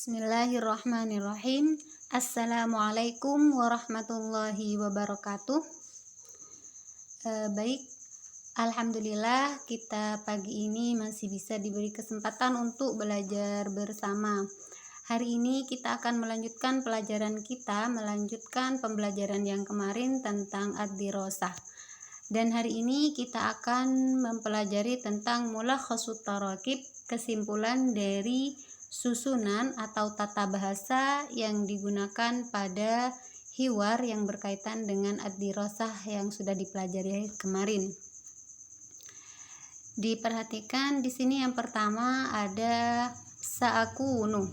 Bismillahirrahmanirrahim. Assalamualaikum warahmatullahi wabarakatuh. Baik, alhamdulillah kita pagi ini masih bisa diberi kesempatan untuk belajar bersama. Hari ini kita akan melanjutkan pembelajaran yang kemarin tentang ad-dirasah. Dan hari ini kita akan mempelajari tentang mulakhasut tarakib, kesimpulan dari susunan atau tata bahasa yang digunakan pada hiwar yang berkaitan dengan ad-dirasah yang sudah dipelajari kemarin. Diperhatikan di sini yang pertama ada sa'akunu.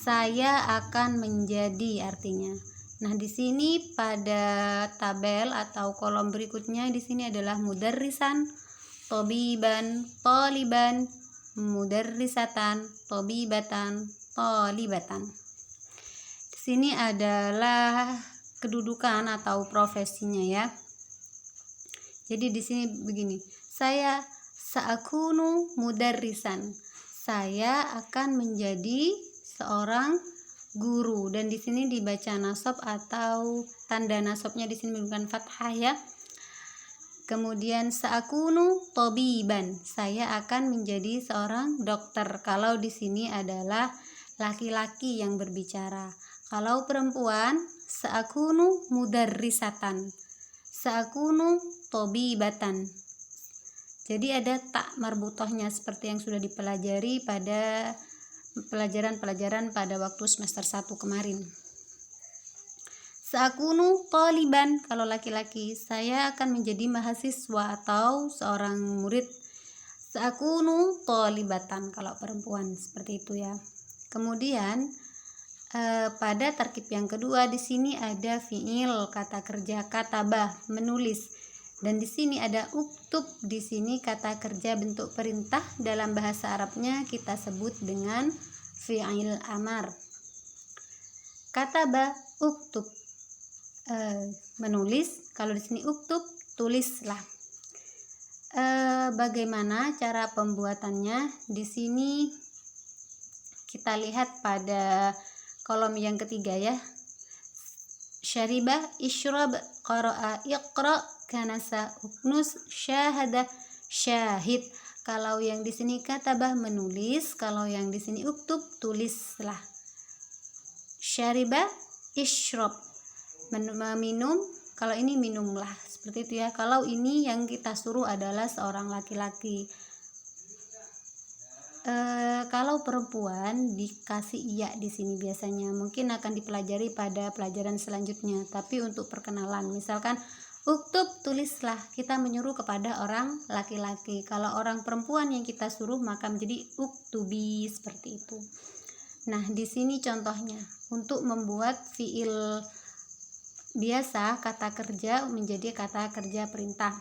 Saya akan menjadi artinya. Nah, di sini pada tabel atau kolom berikutnya di sini adalah mudarrisan, tobiban, toliban, mudarrisatan, tobibatan, tolibatan. Di sini adalah kedudukan atau profesinya ya. Jadi di sini begini. Saya sa'akunu mudarrisan. Saya akan menjadi seorang guru, dan di sini dibaca nasab atau tanda nasabnya di sini menggunakan fathah ya. Kemudian sa'akunu tobiban, saya akan menjadi seorang dokter. Kalau di sini adalah laki-laki yang berbicara. Kalau perempuan, sa'akunu mudarrisatan, sa'akunu tobibatan. Jadi ada tak marbutohnya seperti yang sudah dipelajari pada pelajaran-pelajaran pada waktu semester 1 kemarin. Sa'akunu taliban, kalau laki-laki, saya akan menjadi mahasiswa atau seorang murid. Sa'akunu talibatan, kalau perempuan, seperti itu ya. Kemudian pada tarkib yang kedua di sini ada fiil, kata kerja, katabah, menulis. Dan di sini ada uktub, di sini kata kerja bentuk perintah, dalam bahasa Arabnya kita sebut dengan fi'il amar. Kataba, uktub, menulis. Kalau di sini uktub, tulislah. Bagaimana cara pembuatannya? Di sini kita lihat pada kolom yang ketiga ya. Syaribah, isyrab, qara'a, iqra, kanasa, uknus, syahada, syahid. Kalau yang di sini katabah, menulis. Kalau yang di sini uktub, tulislah. Syaribah, isyrab, meminum. Kalau ini minumlah, seperti itu ya. Kalau ini yang kita suruh adalah seorang laki-laki. Kalau perempuan dikasih iya di sini biasanya, mungkin akan dipelajari pada pelajaran selanjutnya. Tapi untuk perkenalan, misalkan uktub, tulislah, kita menyuruh kepada orang laki-laki. Kalau orang perempuan yang kita suruh maka menjadi uktubi, seperti itu. Nah, di sini contohnya untuk membuat fiil biasa, kata kerja menjadi kata kerja perintah.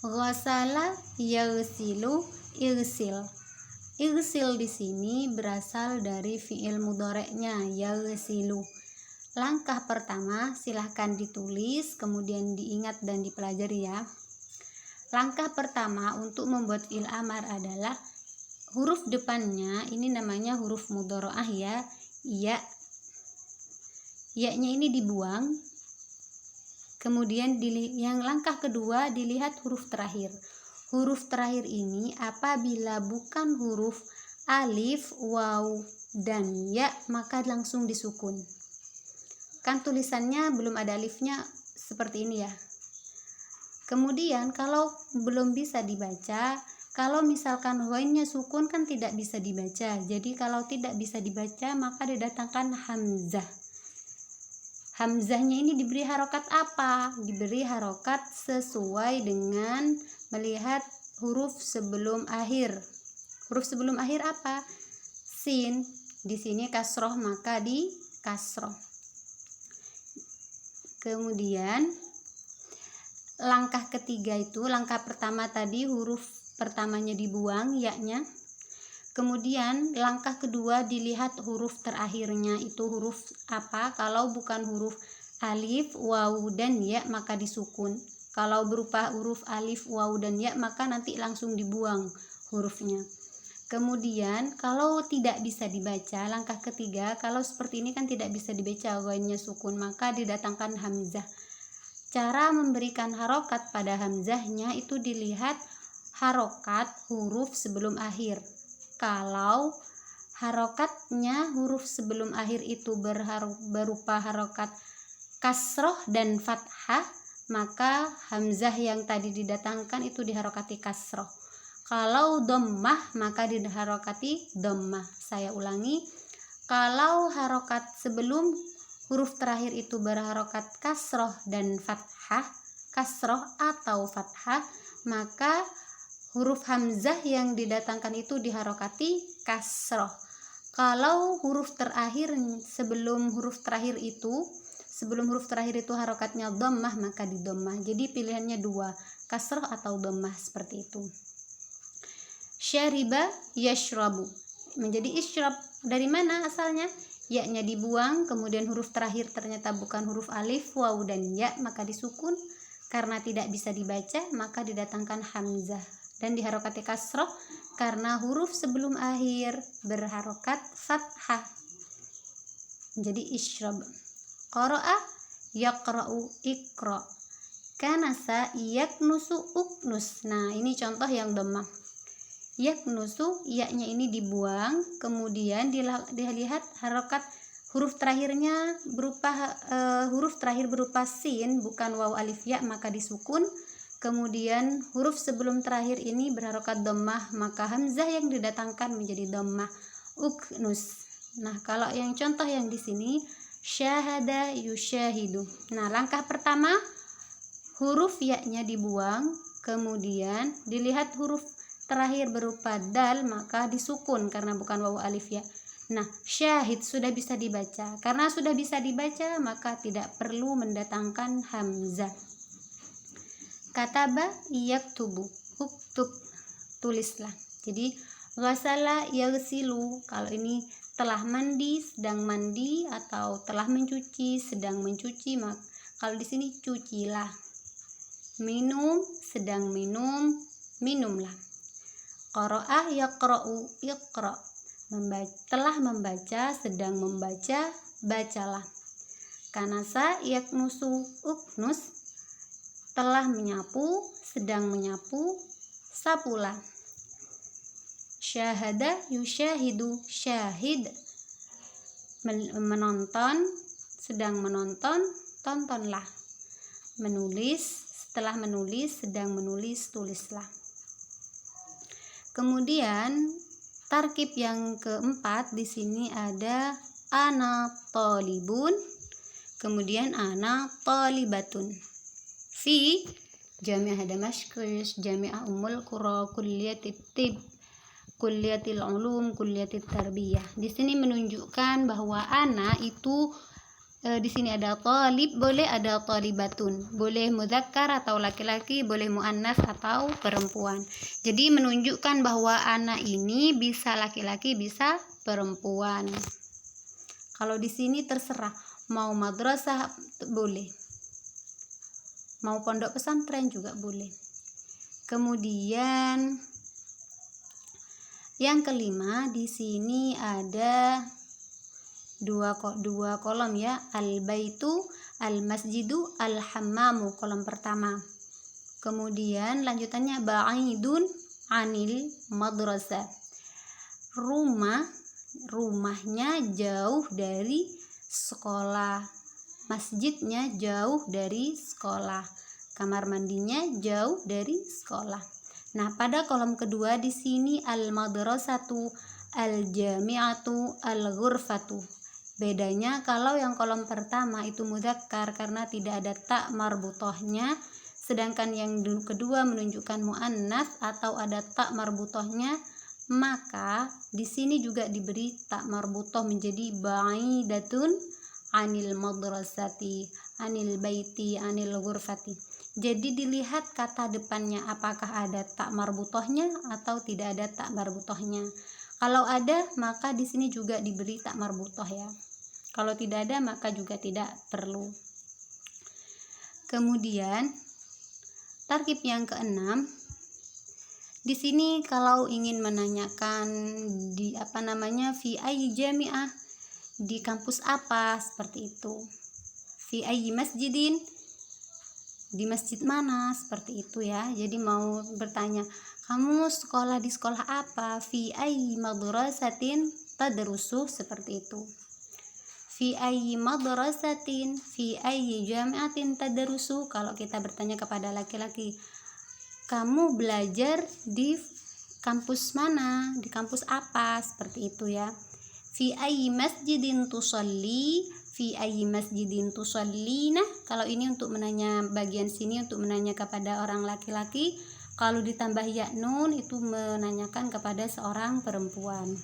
Ghasala yaghsilu irsil. Irsil di sini berasal dari fiil mudhari'nya yaghsilu. Langkah pertama silahkan ditulis, kemudian diingat dan dipelajari ya. Langkah pertama untuk membuat fiil amar adalah huruf depannya, ini namanya huruf mudhari'ah ya, ya. Ya-nya ini dibuang. Kemudian yang langkah kedua dilihat huruf terakhir. Huruf terakhir ini apabila bukan huruf alif, waw, dan ya, maka langsung disukun. Kan tulisannya belum ada alifnya seperti ini ya. Kemudian kalau belum bisa dibaca, kalau misalkan wainnya sukun kan tidak bisa dibaca. Jadi kalau tidak bisa dibaca maka didatangkan hamzah. Hamzahnya ini diberi harokat apa? Diberi harokat sesuai dengan melihat huruf sebelum akhir. Huruf sebelum akhir apa? Sin. Di sini kasroh maka di kasroh. Kemudian langkah ketiga itu, langkah pertama tadi huruf pertamanya dibuang, ya-nya. Kemudian langkah kedua dilihat huruf terakhirnya itu huruf apa. Kalau bukan huruf alif, waw, dan ya maka disukun. Kalau berupa huruf alif, waw, dan ya maka nanti langsung dibuang hurufnya. Kemudian kalau tidak bisa dibaca, langkah ketiga, kalau seperti ini kan tidak bisa dibaca ghainnya sukun, maka didatangkan hamzah. Cara memberikan harokat pada hamzahnya itu dilihat harokat huruf sebelum akhir. Kalau harokatnya huruf sebelum akhir itu berupa harokat kasroh dan fathah, maka hamzah yang tadi didatangkan itu diharokati kasroh. Kalau dhammah maka diharokati dhammah. Saya ulangi, kalau harokat sebelum huruf terakhir itu berharokat kasroh dan fathah, kasroh atau fathah, maka huruf hamzah yang didatangkan itu diharokati kasroh. Kalau huruf terakhir sebelum huruf terakhir itu harokatnya dhammah, maka di dhammah. Jadi pilihannya dua, kasroh atau dhammah, seperti itu. Syariba yashrabu menjadi isyrab. Dari mana asalnya? Ya-nya dibuang, kemudian huruf terakhir ternyata bukan huruf alif, waw dan ya, maka disukun. Karena tidak bisa dibaca, maka didatangkan hamzah dan diharokati kasroh karena huruf sebelum akhir berharokat fathah. Jadi isyrab. Qara'a yaqra'u iqra. Kanasa yaknusu uknus. Nah, ini contoh yang dhammah. Yaknusu, ya-nya ini dibuang, kemudian dilihat harokat huruf terakhirnya berupa huruf terakhir berupa sin, bukan waw alif ya, maka disukun. Kemudian huruf sebelum terakhir ini berharokat dhammah, maka hamzah yang didatangkan menjadi dhammah, uknus. Nah, kalau yang contoh yang di sini syahada yusyahidu. Nah, langkah pertama huruf ya-nya dibuang, kemudian dilihat huruf terakhir berupa dal, maka disukun karena bukan waw alif ya. Nah, syahid sudah bisa dibaca. Karena sudah bisa dibaca, maka tidak perlu mendatangkan hamzah. Kataba yaktubu, uktub, tulislah. Jadi ghasala yaghsilu, kalau ini telah mandi, sedang mandi, atau telah mencuci, sedang mencuci, maka kalau di sini cucilah. Minum, sedang minum, minumlah. Qara'a yaqra'u iqra, telah membaca, sedang membaca, bacalah. Kanasa yaknusu uknus, telah menyapu, sedang menyapu, sapulah. Syahada yusyahidu, syahid, menonton, sedang menonton, tontonlah. Menulis, setelah menulis, sedang menulis, tulislah. Kemudian tarkib yang keempat di sini ada ana thalibun, kemudian ana thalibatun. Fi Jami'ah Damaskus, Jami'ah Ummul Qura, Kulliyatit Tib, Kulliyatil Ulum, Kulliyatit Tarbiyah. Di sini menunjukkan bahwa ana itu di sini ada talib, boleh ada talibatun, boleh mudzakkar atau laki-laki, boleh muannas atau perempuan. Jadi menunjukkan bahwa anak ini bisa laki-laki, bisa perempuan. Kalau di sini terserah, mau madrasah boleh, mau pondok pesantren juga boleh. Kemudian yang kelima di sini ada dua kolom ya, al-baitu, al-masjidu, al-hammamu, kolom pertama. Kemudian lanjutannya ba'idun anil madrasah. Rumahnya jauh dari sekolah, masjidnya jauh dari sekolah, kamar mandinya jauh dari sekolah. Nah, pada kolom kedua di sini al-madrasatu, al-jami'atu, al-ghurfatu. Bedanya kalau yang kolom pertama itu mudzakkar karena tidak ada tak marbutohnya, sedangkan yang kedua menunjukkan muannas atau ada tak marbutohnya, maka di sini juga diberi tak marbutoh menjadi ba'idatun anil madrasati, anil baiti, anil ghurfati. Jadi dilihat kata depannya apakah ada tak marbutohnya atau tidak ada tak marbutohnya. Kalau ada, maka di sini juga diberi tak marbutoh ya. Kalau tidak ada, maka juga tidak perlu. Kemudian tarkib yang keenam Di sini kalau ingin menanyakan fi ayyi jami'ah, di kampus apa, seperti itu. Fi ayyi masjidin, di masjid mana, seperti itu ya. Jadi mau bertanya, kamu sekolah di sekolah apa? Fi ayyi madrasatin tadrusu, seperti itu. Fi ayyi madrasatin, fi ayyi jami'atin tadrusu. Kalau kita bertanya kepada laki-laki, kamu belajar di kampus mana, di kampus apa, seperti itu ya. Fi ayyi masjidin tusalli, fi ayyi masjidin tusallina. Kalau ini untuk menanya, bagian sini untuk menanya kepada orang laki-laki. Kalau ditambah ya nun itu menanyakan kepada seorang perempuan.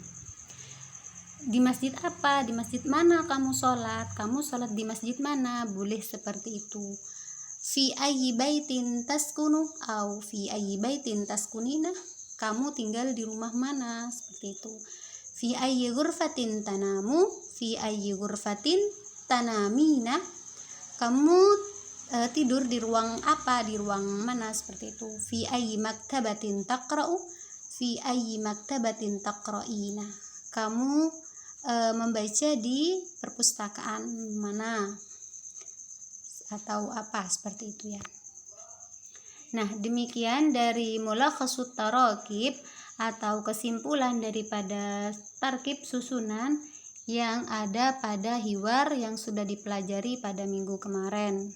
Di masjid apa, di masjid mana kamu sholat, kamu sholat di masjid mana, boleh seperti itu. Fi ayyi baitin taskunu, au fi ayyi baitin taskunina, kamu tinggal di rumah mana, seperti itu. Fi ayyi ghurfatin tanamu, fi ayyi ghurfatin tanamina, kamu tidur di ruang apa, di ruang mana, seperti itu. Fi ayyi maktabatin taqra'u, fi ayyi maktabatin taqra'ina, kamu membaca di perpustakaan mana, atau apa, seperti itu ya. Nah, demikian dari mulakhasut tarakib atau kesimpulan daripada tarkib susunan yang ada pada hiwar yang sudah dipelajari pada minggu kemarin.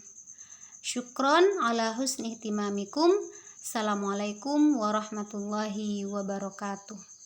Syukron ala husni ihtimamikum. Assalamualaikum warahmatullahi wabarakatuh.